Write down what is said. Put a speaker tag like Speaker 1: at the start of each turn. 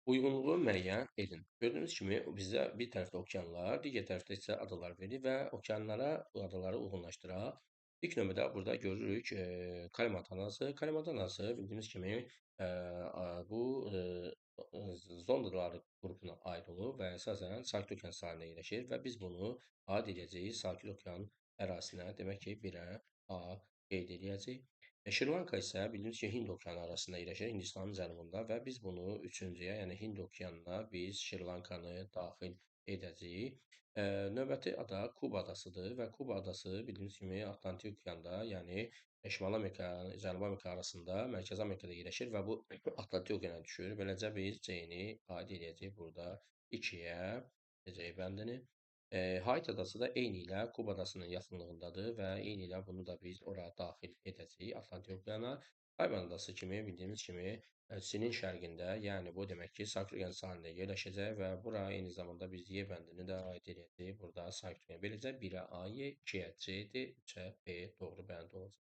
Speaker 1: Uyğunluğu müəyyən edin. Gördüyünüz kimi bizdə bir tərəfdə okeanlar, digər tərəfdə isə adalar verir və okeanlara bu adaları uyğunlaşdıraq. İlk növbədə burada görürük Kalimantan adası. Kalimantan adası bildiyimiz kimi bu Zondalar qrupuna aid olub və əsasən Sakit Okean sahilində yerləşir və biz bunu ad edəcəyik Sakit Okean ərazisinə. Demək ki, 1-ə A qeyd eləyəcəyik. Şri-Lanka isə bildiyimiz kimi Hind okeanı arasında yerləşir, Hindistanın cənubunda və biz bunu üçüncüyə, yəni Hind okeanına biz Şri-Lankanı daxil edəcəyik. Növbəti ada Kuba adasıdır və Kuba adası bildiyimiz kimi Atlantik okeanda, yəni Şimali Amerika, Cənubi Amerika arasında, Mərkəzi Amerikada yerləşir və bu Atlantik okeana düşür. Beləcə biz C-ni aid eləyəcəyik burada 2-yə, C bəndini. Hait adası da eynilə Kuba adasının yaxınlığındadır və eynilə bunu da biz ora daxil edəcəyik Atlantik okeana. Tayvan adası kimi bildiyimiz kimi Çinin şərqində, yəni bu demək ki, Sakit Okean sahilində yerləşəcək və bura eyni zamanda biz Y bəndini də aid edəcəyik burada Sakit Okeana. Beləcə 1-ə A, Y, 2-yə C-dir, 3-ə B doğru bənd olacaq.